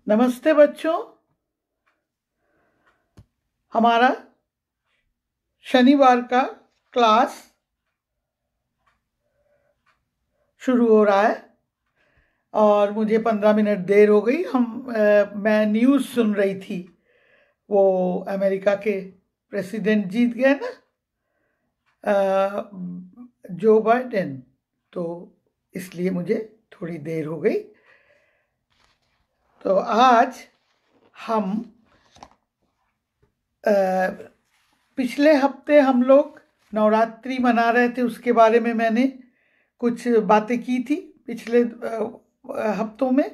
नमस्ते बच्चों। हमारा शनिवार का क्लास शुरू हो रहा है और मुझे 15 मिनट देर हो गई। मैं न्यूज़ सुन रही थी, वो अमेरिका के प्रेसिडेंट जीत गए ना, जो बाइडेन, तो इसलिए मुझे थोड़ी देर हो गई। तो आज हम पिछले हफ्ते हम लोग नवरात्रि मना रहे थे, उसके बारे में मैंने कुछ बातें की थी पिछले हफ्तों में।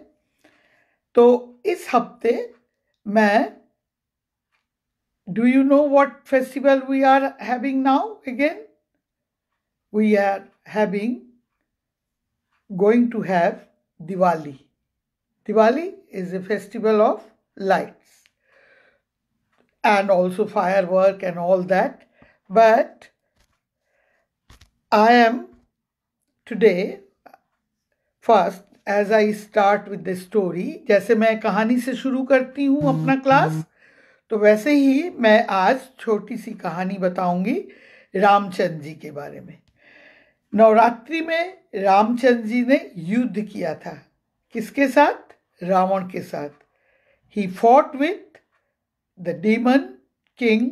तो इस हफ्ते मैं do you know what festival we are having now again? We are having going to have Diwali. Diwali is a festival of lights and also firework and all that. But I am today, first, as I start with the story, जैसे मैं कहानी से शुरू करती हूँ अपना class, तो वैसे ही मैं आज छोटी सी कहानी बताऊंगी रामचंद्र जी के बारे में। नवरात्रि में रामचंद्र जी ने युद्ध किया था। किसके साथ? रावण के साथ। He fought with the demon king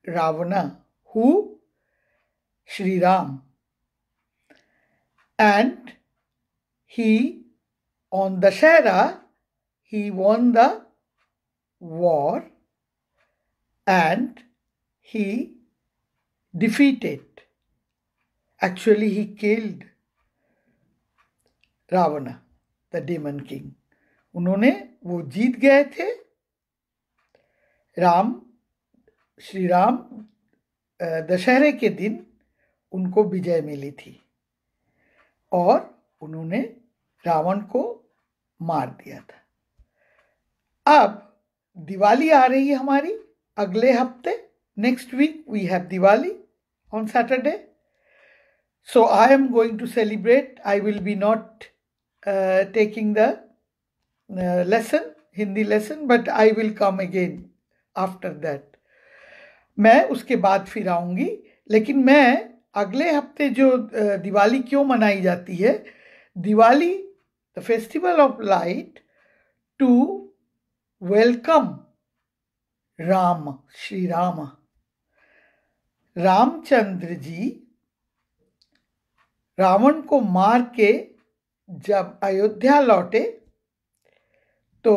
Ravana, who? Shri Ram. And he, on Dashera, he won the war and he defeated. Actually, he killed Ravana, the demon king. वो जीत गए थे। श्री राम दशहरे के दिन उनको विजय मिली थी और उन्होंने रावण को मार दिया था। अब दिवाली आ रही है हमारी अगले हफ्ते। Next week we have Diwali on Saturday. So I am going to celebrate. I will be not taking the lesson, Hindi lesson, but I will come again after that. मैं उसके बाद फिर आऊंगी। लेकिन मैं अगले हफ्ते जो दिवाली क्यों मनाई जाती है, Diwali the festival of light to welcome Ram, Shri Ram. Ramchandra ji Ravan को मार के जब अयोध्या लौटे तो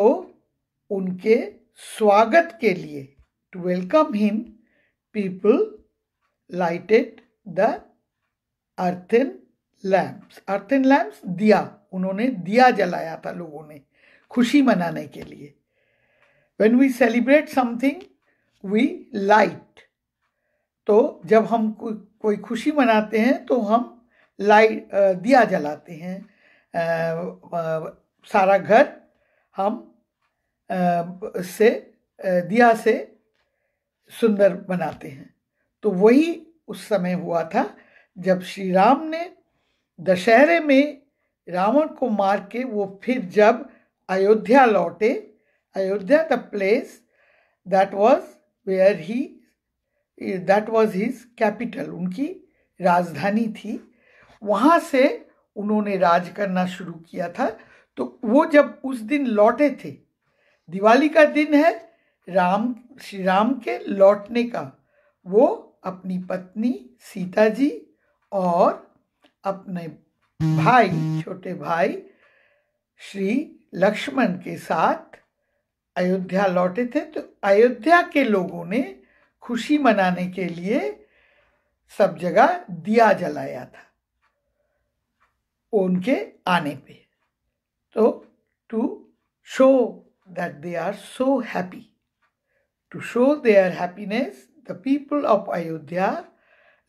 उनके स्वागत के लिए, to welcome him, people lighted the earthen lamps. Earthen lamps, diya, उन्होंने दिया जलाया था लोगों ने खुशी मनाने के लिए। When we celebrate something, we light. तो जब हम कोई खुशी मनाते हैं तो हम दिया जलाते हैं। सारा घर हम दिया से सुंदर बनाते हैं। तो वही उस समय हुआ था जब श्री राम ने दशहरे में रावण को मार के वो फिर जब अयोध्या लौटे, Ayodhya the place that was his capital, उनकी राजधानी थी, वहां से उन्होंने राज करना शुरू किया था। तो वो जब उस दिन लौटे थे, दिवाली का दिन है श्री राम के लौटने का, वो अपनी पत्नी सीता जी और अपने भाई, छोटे भाई श्री लक्ष्मण के साथ अयोध्या लौटे थे। तो अयोध्या के लोगों ने खुशी मनाने के लिए सब जगह दिया जलाया था उनके आने पे। तो to show that they are so happy, to show their happiness, the people of Ayodhya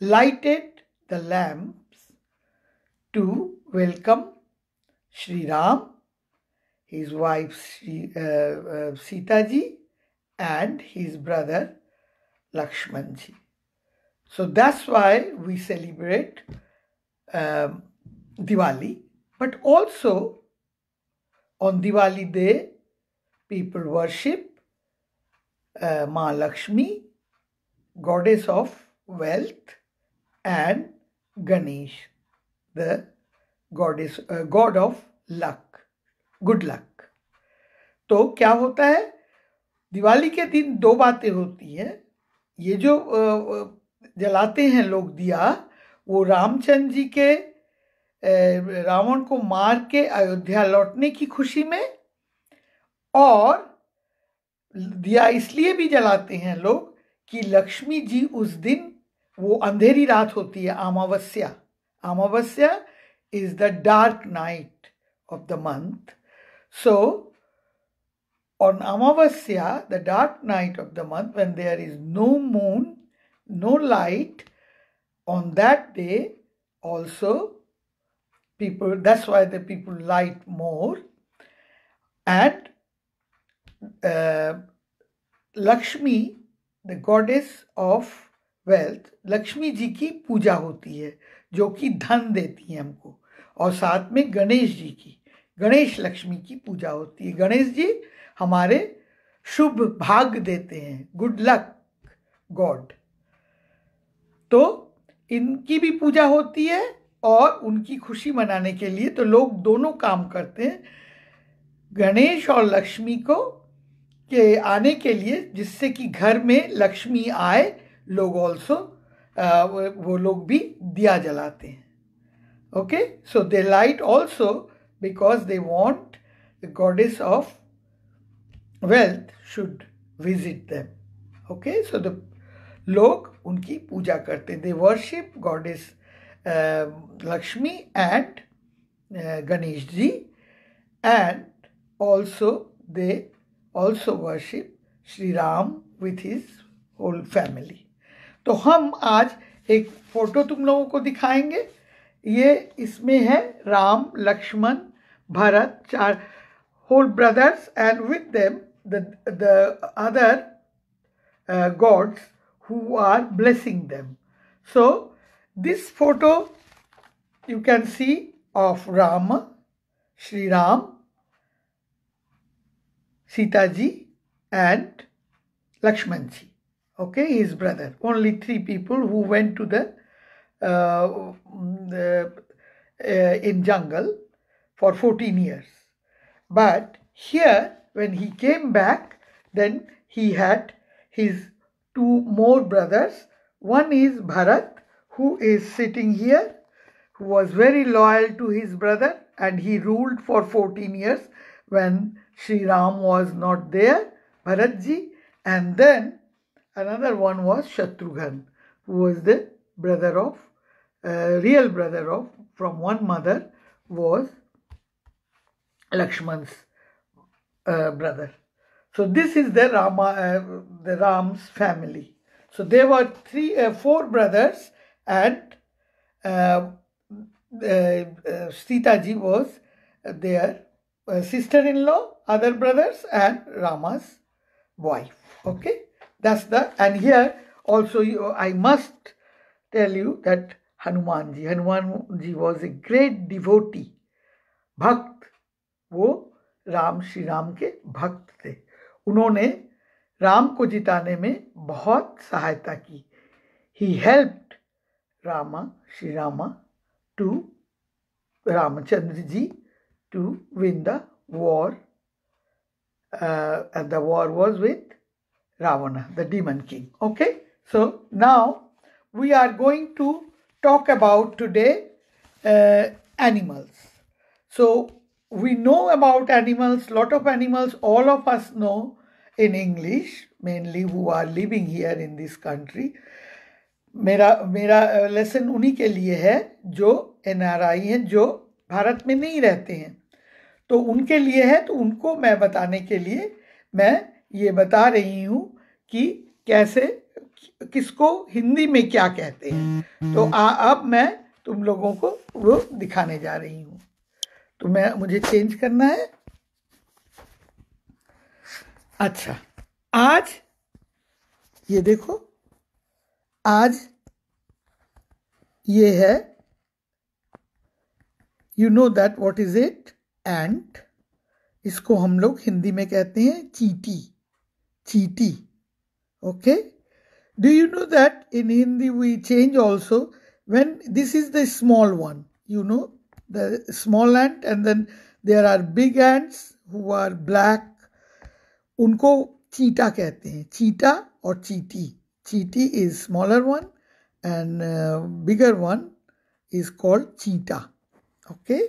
lighted the lamps to welcome Shri Ram, his wife Sita ji, and his brother Lakshman ji. So that's why we celebrate Diwali. But also on Diwali day people worship Ma Lakshmi, goddess of wealth, and Ganesh, the god of luck, good luck. तो क्या होता है, दिवाली के दिन दो बातें होती हैं. ये जो जलाते हैं लोग दिया, वो रामचंद्र जी के रावण को मार के अयोध्या लौटने की खुशी में, और दिया इसलिए भी जलाते हैं लोग कि लक्ष्मी जी उस दिन, वो अंधेरी रात होती है, अमावस्या. अमावस्या is the dark night of the month. So on Amavasya, the dark night of the month, when there is no moon, no light, on that day also people, that's why the people light more. And Lakshmi, the goddess of wealth, Lakshmi ji की पूजा होती है जो कि धन देती है हमको. और साथ में गणेश जी की, गणेश लक्ष्मी की पूजा होती है. गणेश जी हमारे शुभ भाग्य देते हैं, गुड लक गॉड. तो इनकी भी पूजा होती है, और उनकी खुशी मनाने के लिए तो लोग दोनों काम करते हैं, गणेश और लक्ष्मी को के आने के लिए, जिससे कि घर में लक्ष्मी आए. लोग ऑल्सो वो लोग भी दिया जलाते हैं. Okay, so they light also because they want the goddess of wealth should visit them. Okay, so the लोग उनकी पूजा करते हैं. They worship goddess Lakshmi and Ganesh ji, and also they also worship Shri Ram with his whole family. तो हम आज एक photo तुम लोगों को दिखाएंगे. ये इसमें है राम, लक्ष्मण, भरत, चार whole brothers, and with them the other gods who are blessing them. So this photo you can see of Rama, Shri Ram, Sita ji, and Lakshman ji. Okay, his brother. Only 3 people who went to the in jungle for 14 years. But here, when he came back, then he had his 2 more brothers. One is Bharat, who is sitting here, who was very loyal to his brother, and he ruled for 14 years when Sri Ram was not there, Bharat ji. And then another one was Shatrughan, who was the brother of, real brother of, from one mother, was Lakshman's brother. So this is the Ram's family. So there were 4 brothers, and Sita ji was their sister-in-law, other brothers, and Rama's wife. Okay, that's the. And here also I must tell you that Hanuman ji was a great devotee, भक्त. वो राम, श्री राम के भक्त थे. उन्होंने राम को जिताने में बहुत सहायता की. He helped Shri Rama to Ramachandra ji to win the war, and the war was with Ravana, the demon king. Okay, so now we are going to talk about today animals. So we know about animals, lot of animals, all of us know in English, mainly who are living here in this country. मेरा lesson उन्हीं के लिए है जो NRI हैं, जो भारत में नहीं रहते हैं. तो उनके लिए है, तो उनको मैं बताने के लिए मैं ये बता रही हूँ कि कैसे, किसको हिंदी में क्या कहते हैं. तो अब मैं तुम लोगों को वो दिखाने जा रही हूँ. तो मुझे चेंज करना है. अच्छा, आज ये देखो, आज ये है, you know that what is it? Ant. इसको हम लोग हिंदी में कहते हैं चींटी, चींटी. Okay? Do you know that in Hindi we change also when this is the small one, you know, the small ant, and then there are big ants who are black. उनको चीटा कहते हैं, चीटा और चीटी. चीटी is smaller one and bigger one is called cheetah. Okay?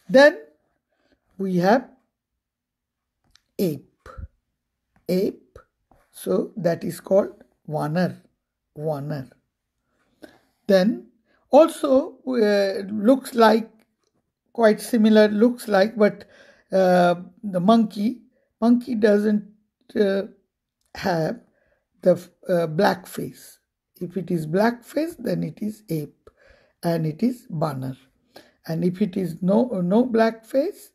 Then we have ape. Ape. So that is called Vanar. Vanar. Then also looks like quite similar, looks like, but the monkey doesn't have the black face. If it is black face, then it is ape and it is Vanar. And if it is no black face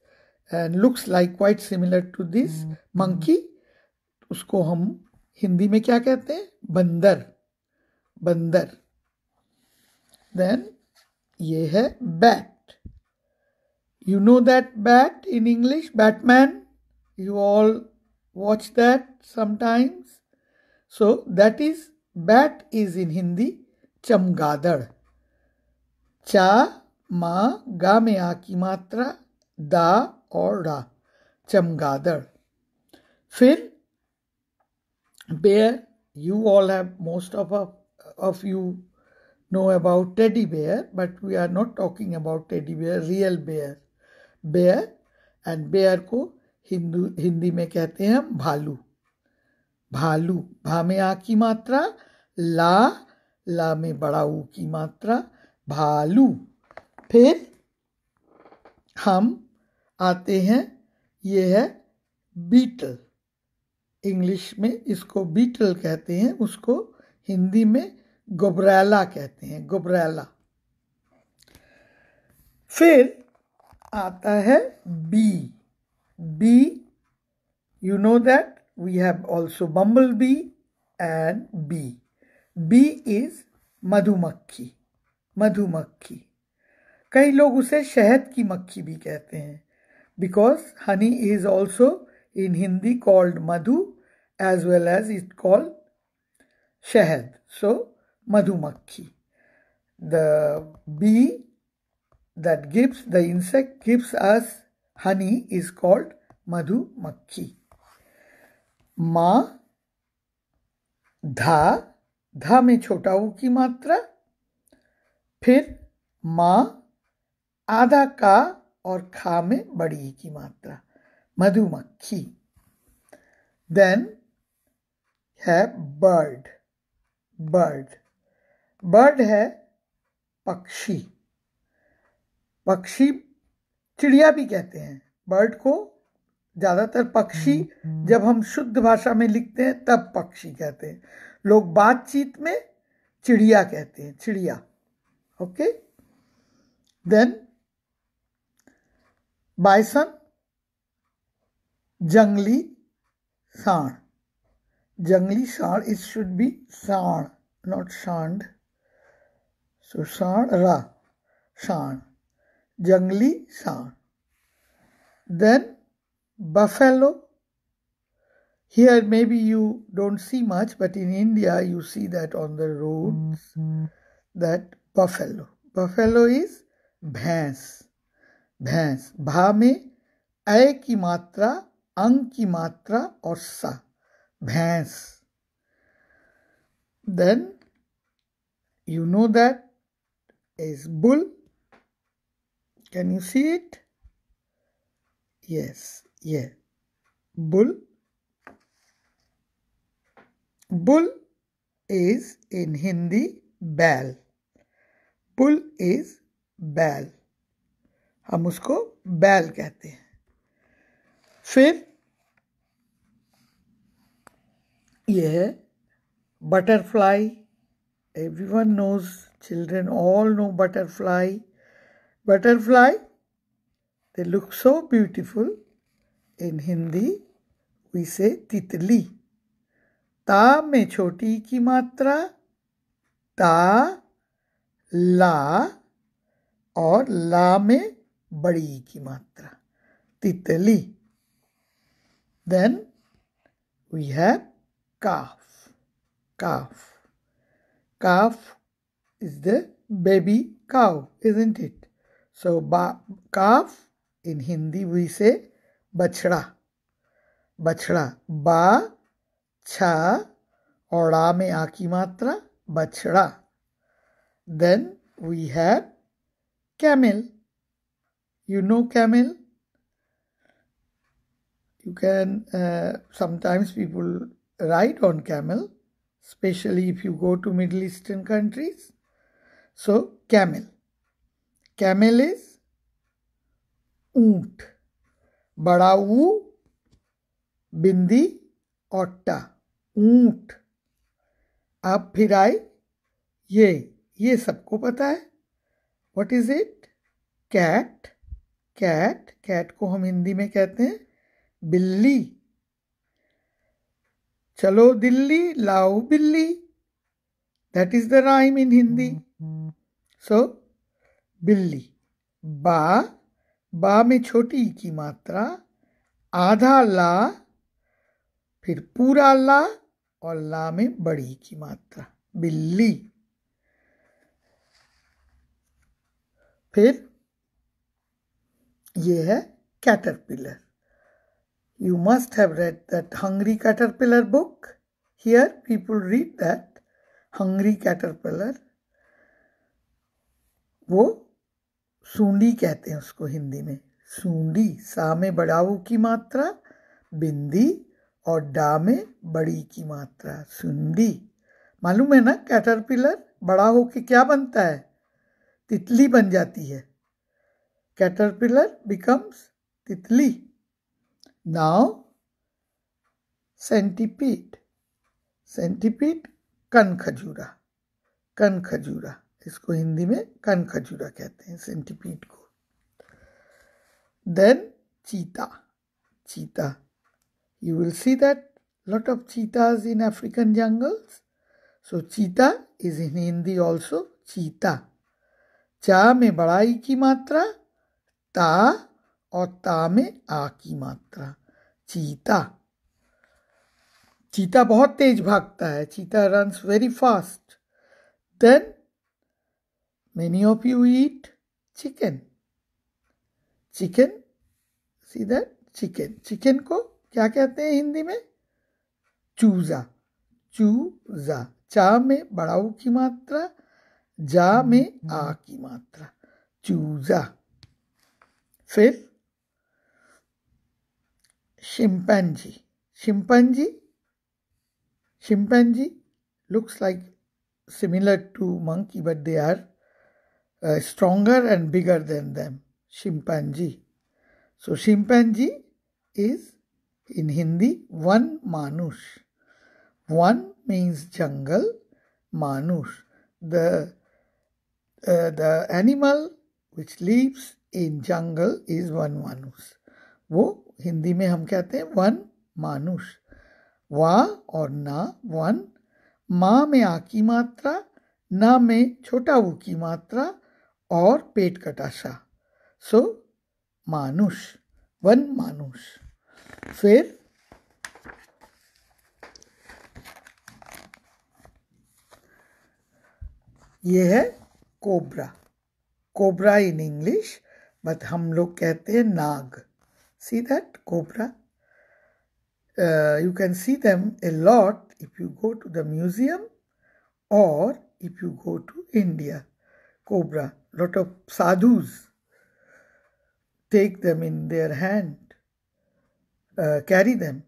and looks like quite similar to this monkey, उसको हम हिंदी में क्या कहते हैं? बंदर, बंदर. Then ये है bat. You know that bat in English, Batman? You all watch that sometimes. So that is, bat is in Hindi चमगादड़. चा मा गा में आ की मात्रा, दा और रा, चमगादड़. फिर bear, you all have, most of you know about teddy bear, but we are not talking about teddy bear, real bear. Bear, and bear को हिंदी में कहते हैं हम भालू. भालू, भा में आ की मात्रा, ला में बड़ा ऊ की मात्रा, भालू. फिर हम आते हैं, ये है बीटल. इंग्लिश में इसको बीटल कहते हैं, उसको हिंदी में गोब्रेला कहते हैं, गोब्रेला. फिर आता है B. B, you know that we have also bumblebee and bee. Bee is मधुमक्खी, मधुमक्खी. कई लोग उसे शहद की मक्खी भी कहते हैं, because honey is also in Hindi called madhu as well as it called shahad. So madhumakhi. The bee that gives, the insect gives us honey is called madhumakhi. Ma, धा में छोटा ऊ की मात्रा. फिर माँ, आधा का और खा में बड़ी ई की मात्रा, मधुमक्खी. Then है bird. bird है पक्षी. पक्षी, चिड़िया भी कहते हैं बर्ड को. ज्यादातर पक्षी जब हम शुद्ध भाषा में लिखते हैं तब पक्षी कहते हैं. लोग बातचीत में चिड़िया कहते हैं, चिड़िया. ओके. देन बाइसन, जंगली सांड. जंगली सांड, it should be सांड, not सांड. So सांड, रा, सांड, जंगली सांड. Then buffalo. Here maybe you don't see much, but in India you see that on the roads, that buffalo. Buffalo is भैंस, भैंस. भा में ऐ की मात्रा, अंग की मात्रा और सा, भैंस. Then you know that is bull. Can you see it? Yes, yeah. Bull. Bull is in Hindi बैल. Bull is बैल. हम उसको बैल कहते हैं. फिर यह है butterfly. Everyone knows, children all know butterfly. Butterfly, they look so beautiful. In Hindi, we say तितली. ता में छोटी की मात्रा, ता, ला और ला में बड़ी की मात्रा, तितली. Then we have calf. Calf. Calf is the baby cow, isn't it? So calf in Hindi we say bachda. Bachda. Ba, cha और ड़ा में आ की मात्रा बछड़ा. Then we have camel. You know camel? You can, sometimes people ride on camel, especially if you go to Middle Eastern countries. So camel. Camel is ऊंट. बड़ा ऊ, बिंदी और टा. ऊंट. अब फिर आई ये सबको पता है. What is it? Cat. Cat. Cat को हम हिंदी में कहते हैं बिल्ली. चलो दिल्ली लाओ बिल्ली. That is the rhyme in Hindi. So बिल्ली. बा में छोटी की मात्रा, आधा ला, फिर पूरा ला और ला में बड़ी की मात्रा. बिल्ली. फिर ये है caterpillar. You must have read that Hungry Caterpillar book. Here people read that Hungry Caterpillar. वो सूंडी कहते हैं उसको हिंदी में. सूंडी. सा में बड़ाऊ की मात्रा, बिंदी और डा में बड़ी की मात्रा. सूंडी. मालूम है ना, कैटरपिलर बड़ा होके क्या बनता है? तितली बन जाती है. कैटरपिलर बिकम्स तितली. Now centipede. सेंटीपीड कनखजूरा. कनखजूरा. इसको हिंदी में कनखजूरा कहते हैं सेंटीपीड को. देन चीता. चीता. You will see that lot of cheetahs in African jungles. So cheetah is in Hindi also cheetah. चा में बड़ाई की मात्रा, ता और ता में आ की मात्रा. चीता. चीता बहुत तेज भागता है. चीता runs very fast. Then many of you eat chicken. Chicken. See that? Chicken. Chicken को क्या कहते हैं हिंदी में? चूजा. चूजा. चा में बड़ाऊ की मात्रा, जा में आ की मात्रा. चूजा. फिर chimpanzee. Chimpanzee. Chimpanzee looks like similar to monkey, but they are stronger and bigger than them. Chimpanzee. So chimpanzee is in Hindi one manush. One means jungle. Manush. The animal which lives in jungle is one manush. वो हिंदी में हम कहते हैं one मानुष. वा और ना one. माँ में आ की मात्रा, ना में छोटा ऊ की मात्रा और पेट कटाशा. सो मानुष. वन मानुष. फिर ये है cobra. Cobra in English, but हम लोग कहते हैं नाग. See that cobra? You can see them a lot if you go to the museum or if you go to India. Cobra. Lot of sadhus take them in their hand, carry them.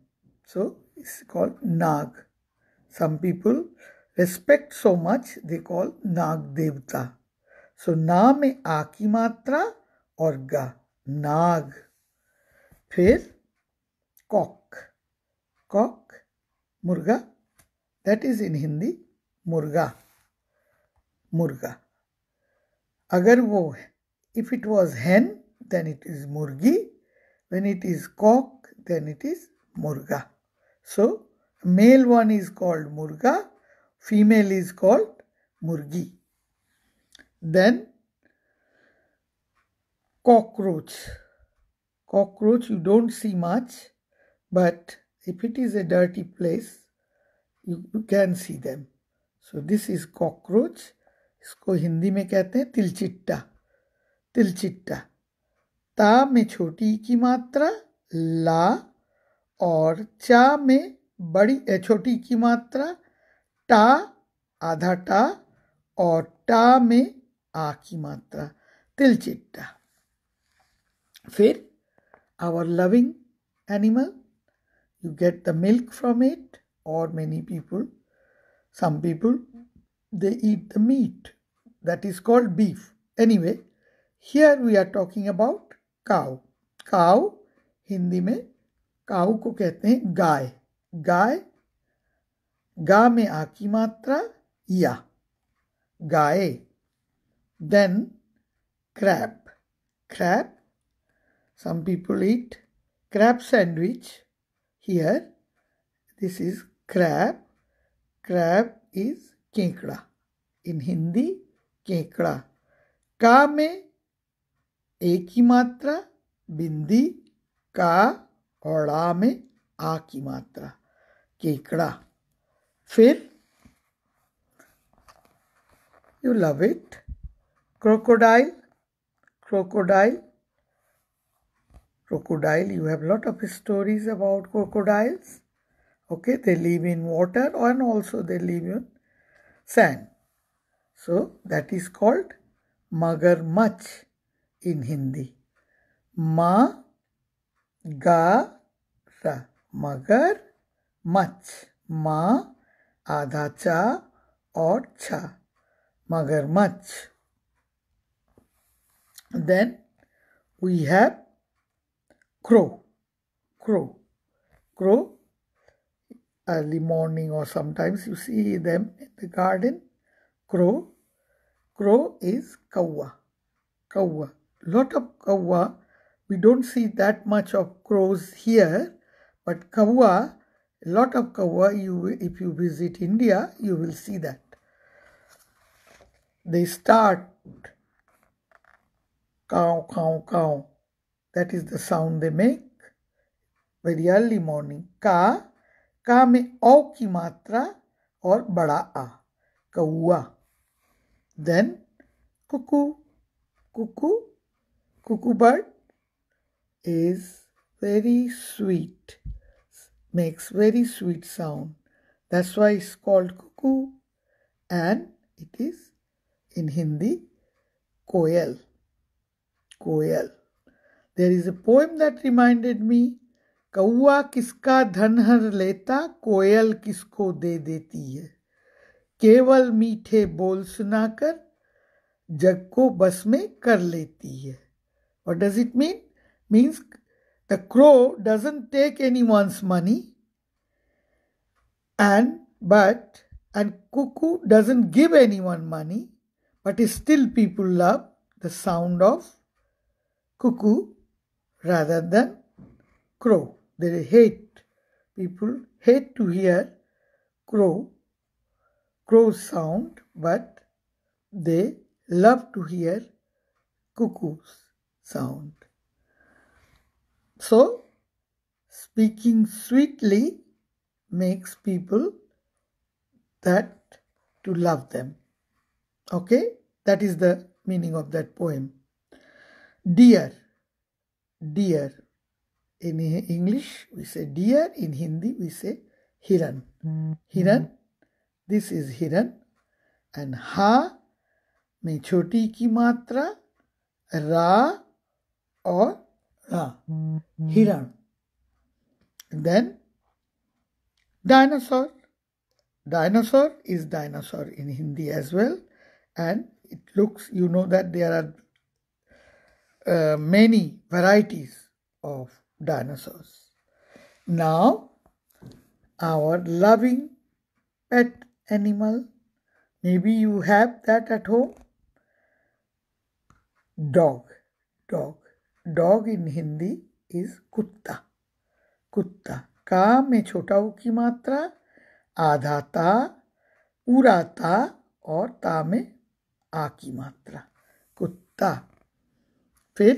So it's called Nag. Some people respect so much, they call Nag Devta. So ना में आ की मात्रा और गा. नाग. फिर Kock. Kock मुर्गा. That is in Hindi मुर्गा. मुर्गा. अगर वो if it was hen then it is murgi. When it is cock then it is murga. So male one is called murga, female is called murgi. Then cockroach. Cockroach you don't see much, but if it is a dirty place, you can see them. So this is cockroach. इसको हिंदी में कहते हैं तिलचिट्टा, तिलचिट्टा। ता में छोटी की मात्रा ला और चा में बड़ी छोटी की मात्रा टा, आधा टा, और टा में आ की मात्रा तिलचिट्टा। फिर our loving animal, you get the milk from it, or many people, some people, they eat the meat, that is called beef. Anyway, here we are talking about cow. Cow, Hindi में काऊ को कहते हैं गाय। गाय, गा में आ की मात्रा या, गाय। Then crab. Crab, some people eat crab sandwich. Here, this is crab. Crab is केकड़ा. In हिंदी केकड़ा। का में एक की मात्रा बिंदी, का, और आ में आ की मात्रा केकड़ा। फिर you love it, crocodile. Crocodile. Crocodile, you have lot of stories about crocodiles. Okay, they live in water and also they live in sand. So that is called magarmach in Hindi. Ma ga ra, magar mach, ma आधा चा और छा, magarmach. Then we have crow. Crow. Crow, early morning or sometimes you see them in the garden. Crow. Crow is kawa. Kawa. Lot of kawa. We don't see that much of crows here, but kawa, a lot of kawa, if you visit India, you will see that. They start cow, cow, cow. That is the sound they make very early morning. का में औ की मात्रा और बड़ा आ, कौआ. Then cuckoo. Cuckoo. Cuckoo bird is very sweet, makes very sweet sound. That's why it's called cuckoo, and it is in Hindi koel. Koel. There is a poem that reminded me, कौआ किसका धन हर लेता, कोयल किसको दे देती है, केवल मीठे बोल सुनाकर जग को बस में कर लेती है. What does it mean? Means the crow doesn't take anyone's money, and cuckoo doesn't give anyone money, but still people love the sound of cuckoo rather than crow. People hate to hear crow's sound, but they love to hear cuckoo's sound. So, speaking sweetly makes people that to love them. Okay, that is the meaning of that poem. Deer. Deer. In English we say deer, in Hindi we say hiran. Hiran, this is hiran, and ha में छोटी की मात्रा रा और रा, हिरण. Then dinosaur. Dinosaur is dinosaur in Hindi as well, and it looks, you know that there are many varieties of dinosaurs. Now, our loving pet animal, maybe you have that at home. Dog. Dog. Dog in Hindi is kutta. Kutta. का में छोटा ऊ की मात्रा, आधा ता, पूरा ता, और ता में आ की मात्रा, कुत्ता. फिर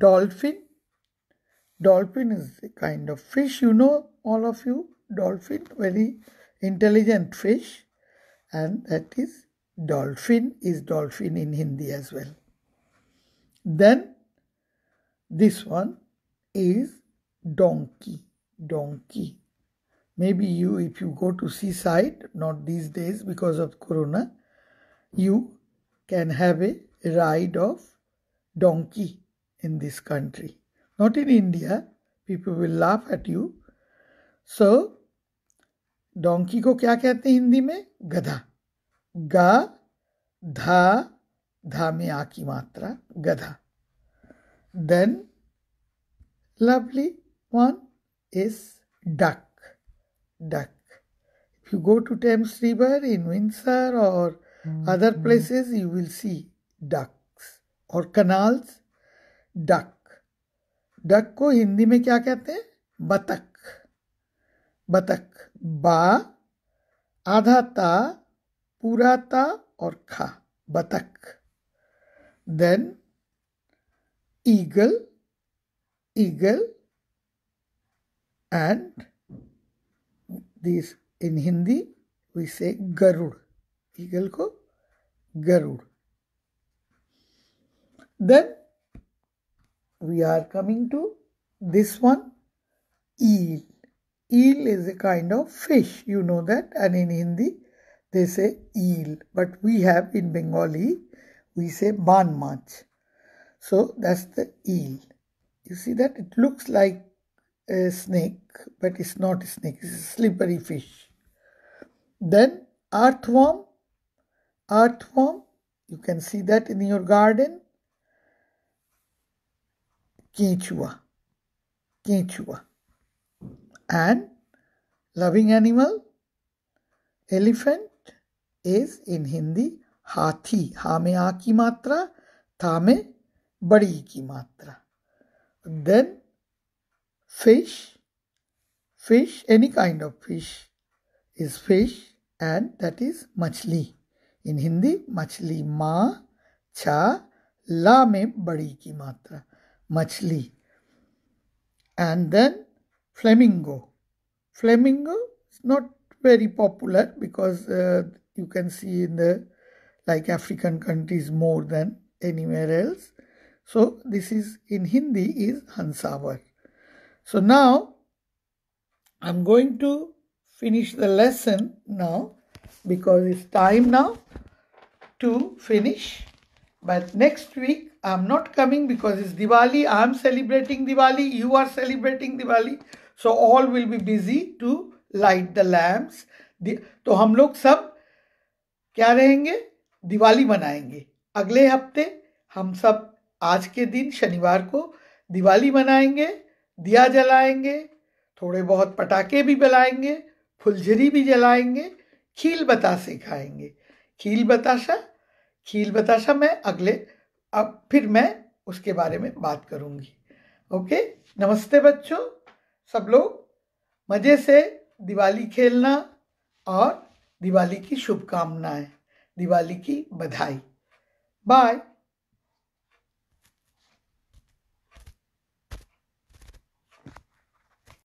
dolphin. Dolphin is a kind of fish, you know, all of you. Dolphin, very intelligent fish, and that is dolphin in Hindi as well. Then this one is donkey. Donkey. Maybe you, if you go to seaside, not these days because of corona, you can have a ride of donkey in this country. Not in India, people will laugh at you. So, donkey को क्या कहते हैं हिंदी में? गधा. गा, धा, धा में आ की मात्रा, गधा. Then, lovely one is duck. Duck. If you go to Thames River in Windsor or other places, you will see ducks or canals. Duck. Duck को हिंदी में क्या कहते हैं? बतख. बतख. बा, आधा ता, पूरा ता और खा. बतख. Then eagle. Eagle. And this in Hindi we say Garud. Eagle को Garud. Then we are coming to this one, eel. Eel is a kind of fish, you know that, and in Hindi they say eel, but we have in Bengali, we say ban mach. So that's the eel. You see that? It looks like a snake, but it's not a snake, it's a slippery fish. Then earthworm. Earthworm, you can see that in your garden. Quechua. Quechua. And loving animal, elephant, is in Hindi हाथी. हा में आ की मात्रा, था में बड़ी की मात्रा. Then fish. Fish, any kind of fish is fish, and that is मछली. In Hindi, मछली. मा, छा, ला में बड़ी की मात्रा. मछली. And then flamingo. Flamingo is not very popular because you can see in the like African countries more than anywhere else. So this is in Hindi is Hansavar. So now I'm going to finish the lesson now because it's time now to finish. But next week I'm not coming because it's Diwali. I'm celebrating Diwali. You are celebrating Diwali. So all will be busy to light the lamps. तो हम लोग सब क्या रहेंगे? दिवाली मनाएंगे. अगले हफ्ते हम सब आज के दिन शनिवार को दिवाली मनाएंगे, दिया जलाएंगे, थोड़े बहुत पटाखे भी जलाएंगे, फुलझड़ी भी जलाएंगे, खील बतासे खाएंगे. खील बताशा मैं अब फिर मैं उसके बारे में बात करूंगी. ओके, नमस्ते बच्चों. सब लोग मजे से दिवाली खेलना और दिवाली की शुभकामनाएं, दिवाली की बधाई. बाय.